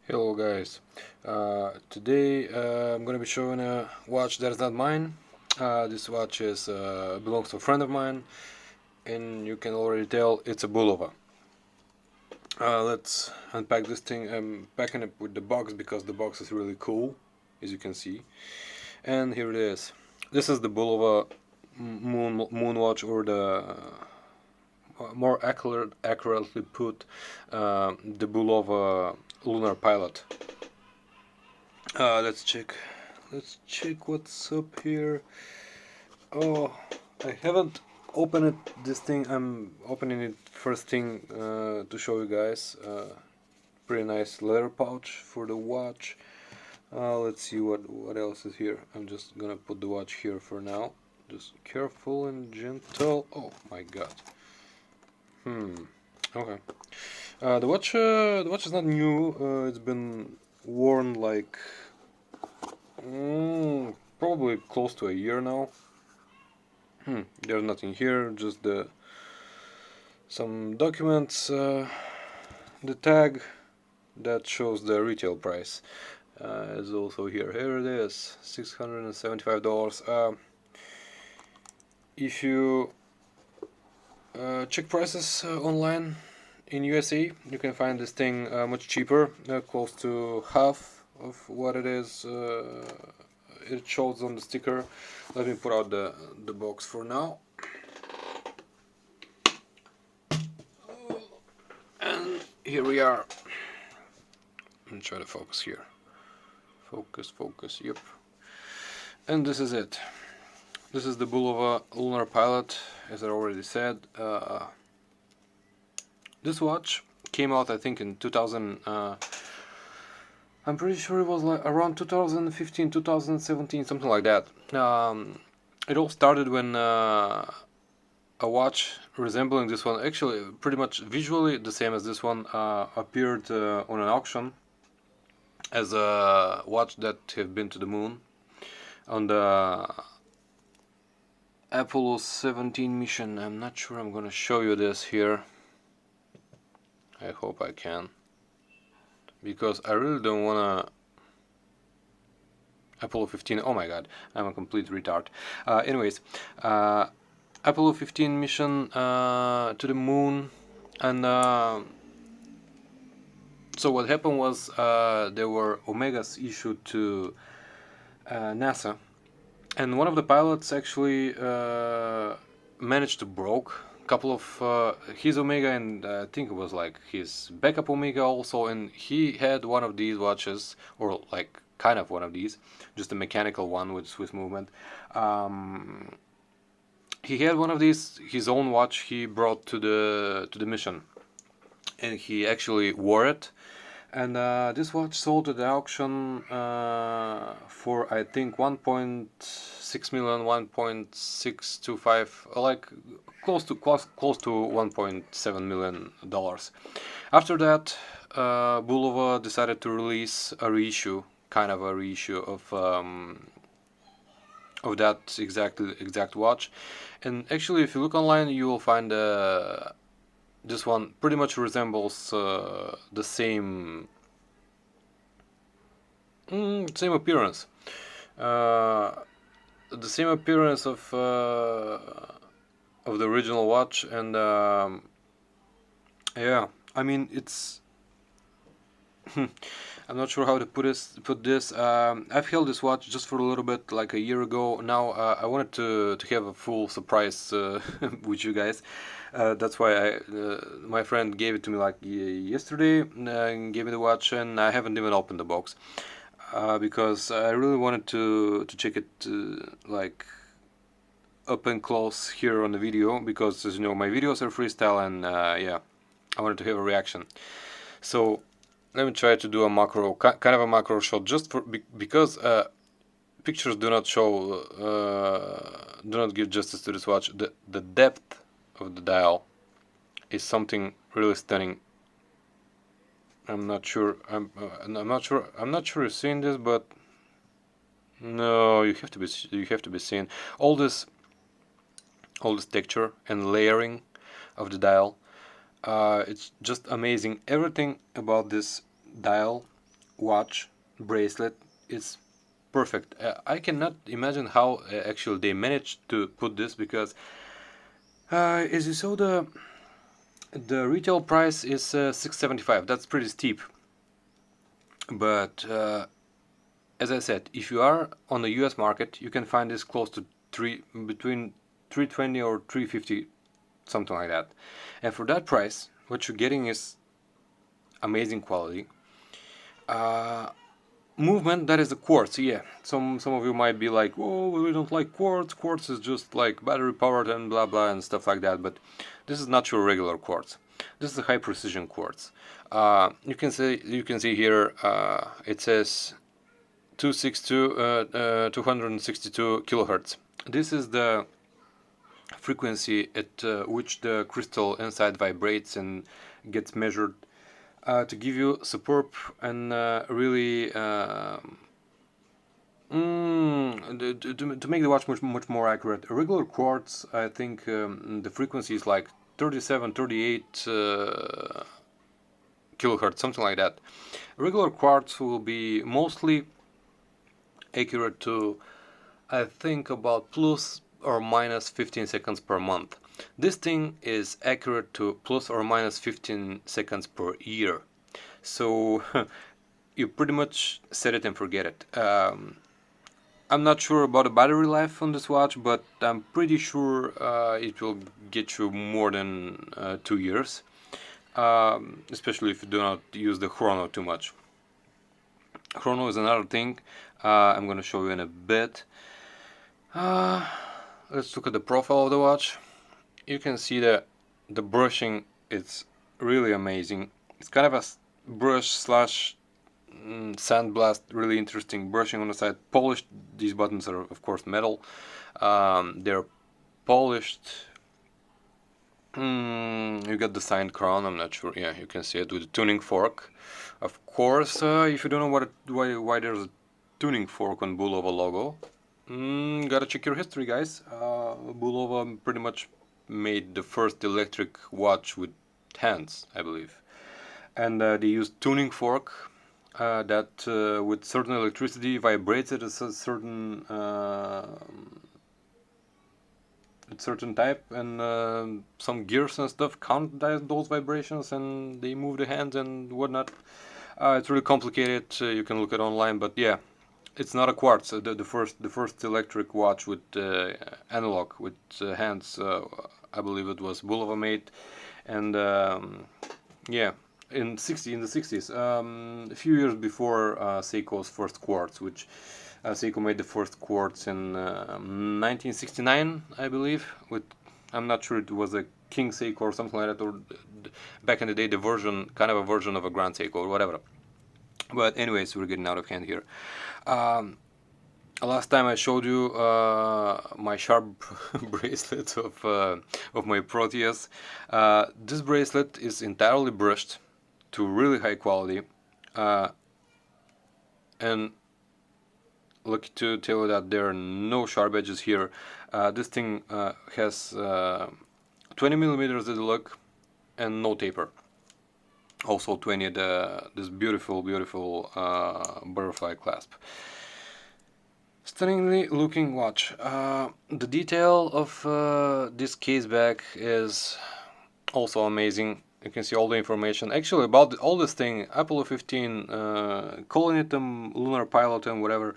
Hello guys, today I'm gonna be showing a watch that is not mine. This watch belongs to a friend of mine, and you can already tell it's a Bulova. Let's unpack this thing. I'm packing it with the box because the box is really cool, as you can see. And here it is. This is the Bulova moon watch, or the more accurately put, the Bulova Lunar Pilot. Let's check. Let's check what's up here. Oh, I haven't opened this thing. I'm opening it first thing to show you guys. Pretty nice leather pouch for the watch. Let's see what else is here. I'm just gonna put the watch here for now. Just careful and gentle. Oh my god. Okay. The watch is not new. It's been worn like probably close to a year now. There's nothing here, just some documents. The tag that shows the retail price is also here. Here it is, $675. If you check prices online in USA, you can find this thing much cheaper, close to half of what it shows on the sticker. Let me put out the box for now. And here we are. Let me try to focus here. Focus, yep. And this is it. This is the Bulova Lunar Pilot, as I already said. This watch came out, I think, in 2000. I'm pretty sure it was like around 2015, 2017, something like that. It all started when a watch resembling this one, actually pretty much visually the same as this one, appeared on an auction as a watch that have been to the moon on the Apollo 17 mission. I'm not sure I'm gonna show you this here. I hope I can, because I really don't wanna. Apollo 15, oh my god, I'm a complete retard. Anyways, Apollo 15 mission to the moon, and so what happened was there were Omegas issued to NASA, and one of the pilots actually managed to broke a couple of his Omega, and I think it was like his backup Omega also, and he had one of these watches, or like kind of one of these, just a mechanical one with Swiss movement. He had one of these, his own watch he brought to the mission, and he actually wore it. And this watch sold at the auction for, I think, 1.6 million, 1.625, like close to $1.7 million. After that, Bulova decided to release a reissue, kind of a reissue of that exact watch. And actually, if you look online, you will find this one pretty much resembles the same appearance, the same appearance of the original watch. And yeah, I mean, it's I'm not sure how to put this. I've held this watch just for a little bit, like a year ago. Now I wanted to have a full surprise with you guys. That's why my friend gave it to me like yesterday, and gave me the watch, and I haven't even opened the box because I really wanted to check it like up and close here on the video, because as you know, my videos are freestyle, and yeah, I wanted to have a reaction. So let me try to do a macro, kind of a macro shot, just for because pictures do not show, do not give justice to this watch. The depth of the dial is something really stunning. I'm not sure. I'm not sure. I'm not sure you're seeing this, but no, you have to be. You have to be seeing all this texture and layering of the dial. It's just amazing. Everything about this dial watch bracelet is perfect. I cannot imagine how actually they managed to put this, because as you saw, the retail price is $675. That's pretty steep. But as I said, if you are on the US market, you can find this close to between 320 or 350, something like that. And for that price, what you're getting is amazing quality. Movement, that is the quartz. Yeah, some of you might be like, oh, we don't like quartz. Quartz is just like battery powered and blah blah and stuff like that. But this is not your regular quartz. This is a high precision quartz. You can see here it says 262 kilohertz. This is the frequency at which the crystal inside vibrates and gets measured to give you superb and really to make the watch much more accurate. A regular quartz, I think the frequency is like 37, 38 kilohertz, something like that. Regular quartz will be mostly accurate to, I think, about plus or minus 15 seconds per month. This thing is accurate to plus or minus 15 seconds per year. So you pretty much set it and forget it. I'm not sure about the battery life on this watch, but I'm pretty sure it will get you more than 2 years, especially if you do not use the chrono too much. Chrono is another thing I'm going to show you in a bit. Let's look at the profile of the watch. You can see that the brushing is really amazing. It's kind of a brush slash sandblast, really interesting brushing on the side. Polished. These buttons are of course metal. They're polished. You got the signed crown. I'm not sure. Yeah, you can see it with the tuning fork. Of course, if you don't know why there's a tuning fork on Bulova logo, gotta check your history, guys. Bulova pretty much made the first electric watch with hands, I believe, and they used tuning fork that with certain electricity vibrates at a certain type, and some gears and stuff count those vibrations, and they move the hands and whatnot. It's really complicated. You can look it online, but yeah, it's not a quartz. The first electric watch with analog with hands, I believe it was Bulova made, and yeah, in the 60s, a few years before Seiko's first quartz, which Seiko made the first quartz in 1969, I believe. I'm not sure it was a King Seiko or something like that, or back in the day, kind of a version of a Grand Seiko or whatever. But anyways, we're getting out of hand here. Last time I showed you my sharp bracelet of my Proteus. This bracelet is entirely brushed to really high quality, and lucky to tell you that there are no sharp edges here. This thing has 20 millimeters at the look and no taper. Also 20 this beautiful butterfly clasp. Stunningly looking watch. The detail of this case back is also amazing. You can see all the information actually about all this thing. Apollo 15, calling it the Lunar Pilot and whatever.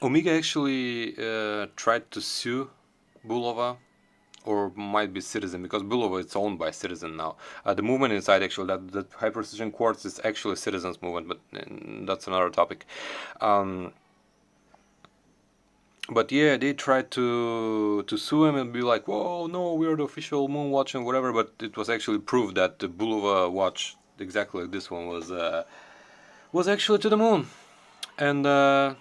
Omega actually tried to sue Bulova, or might be Citizen, because Bulova is owned by Citizen now. The movement inside, actually, that high precision quartz is actually Citizen's movement, but that's another topic. But yeah, they tried to sue him and be like, whoa, no, we're the official moon watch and whatever, but it was actually proved that the Bulova watch, exactly like this one, was actually to the moon. And there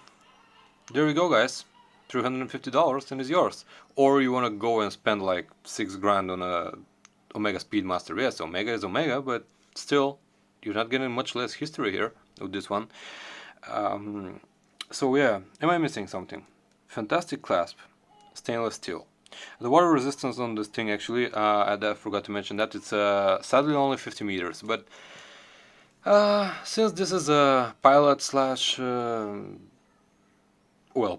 you go, guys. $350 and it's yours. Or you want to go and spend like $6,000 on a Omega Speedmaster. Yes, Omega is Omega, but still, you're not getting much less history here with this one. So yeah, am I missing something? Fantastic clasp, stainless steel. The water resistance on this thing, actually, I forgot to mention that it's sadly only 50 meters, but Since this is a pilot slash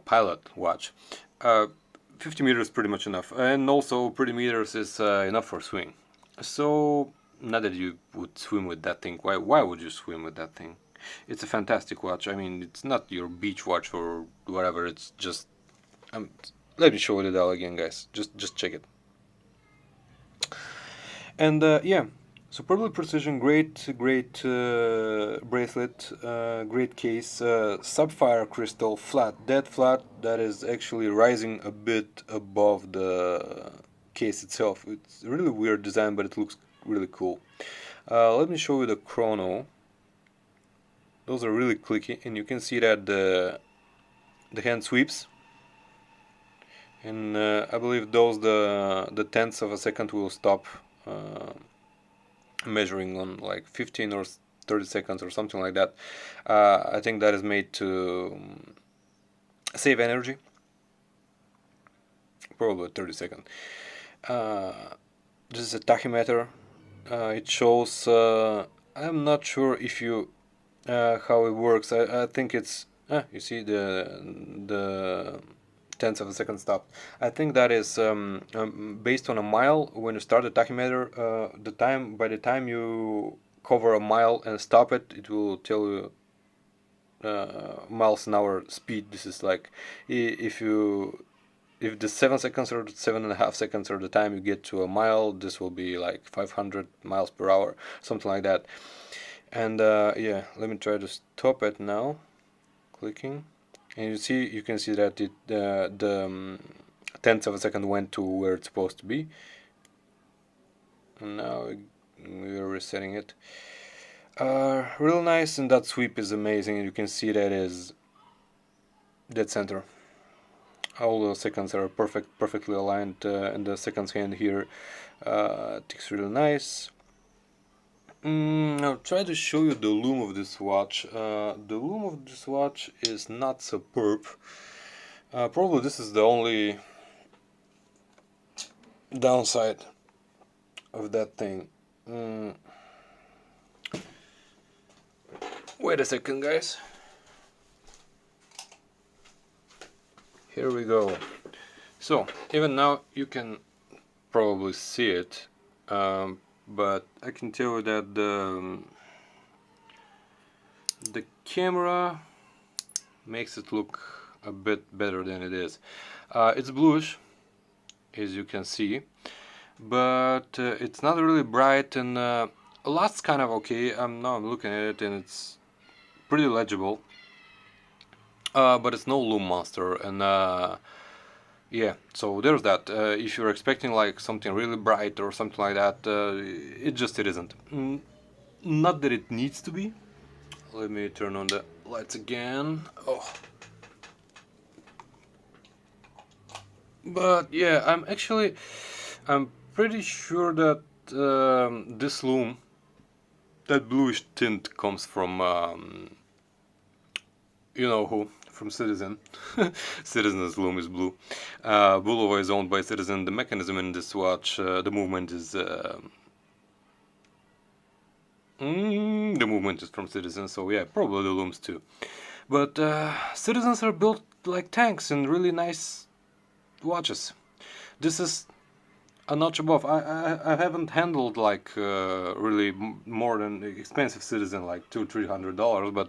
pilot watch, uh, 50 meters is pretty much enough, and also 30 meters is enough for swing. So not that you would swim with that thing. Why would you swim with that thing? It's a fantastic watch. I mean, it's not your beach watch or whatever. It's just um, let me show you the dial again, guys. Just check it. And yeah, superbly precision, great bracelet, great case, sapphire crystal, flat, dead flat. That is actually rising a bit above the case itself. It's a really weird design, but it looks really cool. Let me show you the chrono. Those are really clicky, and you can see that the hand sweeps. And I believe those the tenths of a second will stop measuring on like 15 or 30 seconds or something like that. I think that is made to save energy. Probably 30 seconds. This is a tachymeter. It shows. I'm not sure if you how it works. I think it's. You see the tenths of a second stop. I think that is based on a mile. When you start the tachymeter, by the time you cover a mile and stop it, it will tell you miles an hour speed. This is like if the 7 seconds or 7.5 seconds are the time you get to a mile, this will be like 500 miles per hour, something like that. And yeah, let me try to stop it now. Clicking. And you can see that the tenth of a second went to where it's supposed to be. And now we're resetting it. Real nice, and that sweep is amazing. You can see that is dead center. All the seconds are perfectly aligned, and the seconds hand here ticks really nice. I'll try to show you the lume of this watch. The lume of this watch is not superb. Probably this is the only downside of that thing. Wait a second, guys. Here we go. So even now you can probably see it, but I can tell you that the camera makes it look a bit better than it is. It's bluish, as you can see, but it's not really bright, and light's kind of okay. Now I'm looking at it and it's pretty legible, but it's no Lume Monster, and yeah, so there's that. If you're expecting like something really bright or something like that, it isn't. Not that it needs to be. Let me turn on the lights again. Oh. But yeah, I'm pretty sure that this lume, that bluish tint, comes from you know who, from Citizen. Citizen's lume is blue. Bulova is owned by Citizen. The mechanism in this watch, the movement is from Citizen, so yeah, probably the looms too. But Citizens are built like tanks and really nice watches. This is a notch above. I haven't handled like really more than expensive Citizen, like $200-300, but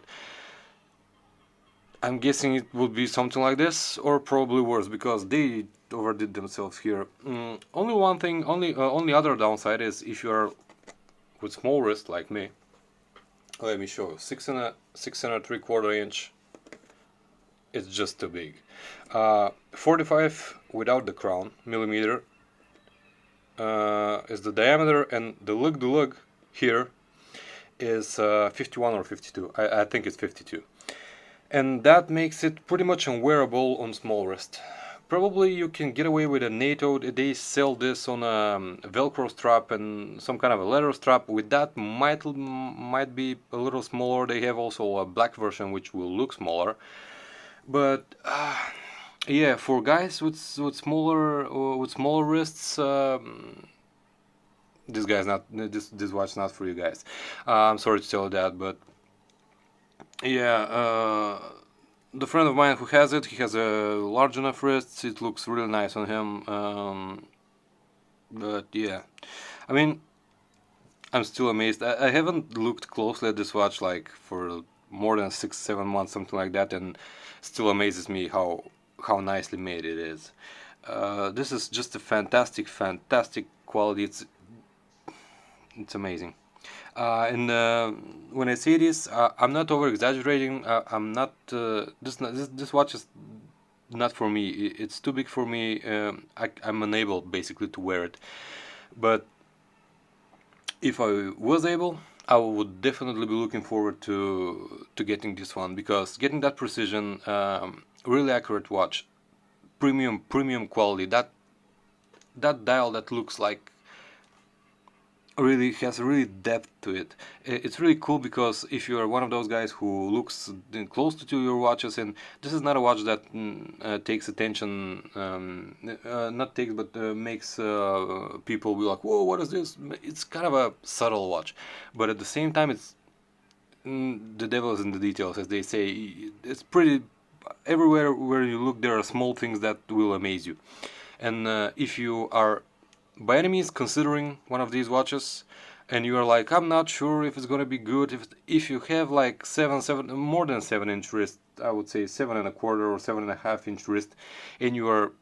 I'm guessing it would be something like this, or probably worse, because they overdid themselves here. Only other downside is if you are with small wrist like me. Let me show you. 6.3/4 inch. It's just too big. 45 without the crown millimeter is the diameter, and the lug here is 51 or 52. I think it's 52. And that makes it pretty much unwearable on small wrist. Probably you can get away with a NATO. They sell this on a Velcro strap and some kind of a leather strap. With that, might be a little smaller. They have also a black version which will look smaller. But yeah, for guys with smaller wrists, this guy's not, this watch is not for you guys. I'm sorry to tell you that, but yeah, the friend of mine who has it, he has a large enough wrist. It looks really nice on him. But yeah, I mean, I'm still amazed. I haven't looked closely at this watch like for more than 6-7 months, something like that, and still amazes me how nicely made it is. This is just a fantastic quality. It's amazing. And when I say this, I'm not over exaggerating. I'm not. This watch is not for me. It's too big for me. I'm unable basically to wear it. But if I was able, I would definitely be looking forward to getting this one, because getting that precision, really accurate watch, premium quality. That dial that looks like really has really depth to it. It's really cool, because if you are one of those guys who looks close to your watches, and this is not a watch that takes attention, not takes, but makes people be like, whoa, what is this? It's kind of a subtle watch, but at the same time, it's the devil is in the details, as they say. It's pretty everywhere where you look. There are small things that will amaze you, and if you are by any means considering one of these watches, and you are like, I'm not sure if it's gonna be good, if you have like more than 7-inch wrist, I would say 7.25 or 7.5-inch wrist, and you are,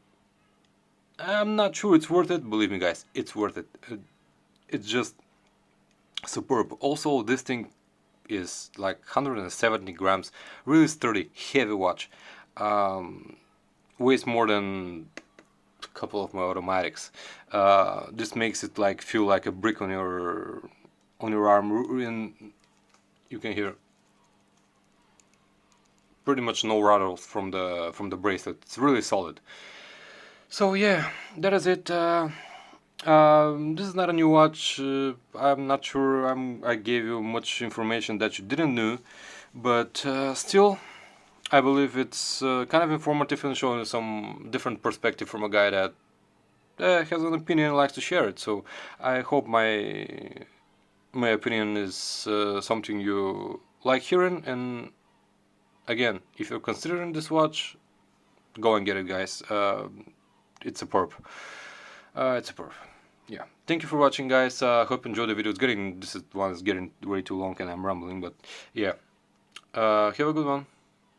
I'm not sure it's worth it. Believe me, guys, it's worth it. It's just superb. Also, this thing is like 170 grams, really sturdy, heavy watch. Weighs more than couple of my automatics. This makes it like feel like a brick on your arm, and you can hear pretty much no rattles from the bracelet. It's really solid. So yeah, that is it. This is not a new watch. I'm not sure I gave you much information that you didn't know, but still, I believe it's kind of informative and showing some different perspective from a guy that has an opinion and likes to share it. So I hope my opinion is something you like hearing. And again, if you're considering this watch, go and get it, guys. It's a perp. It's a perp. Yeah. Thank you for watching, guys. Hope you enjoyed the video. This one is getting way too long and I'm rambling, but yeah. Have a good one.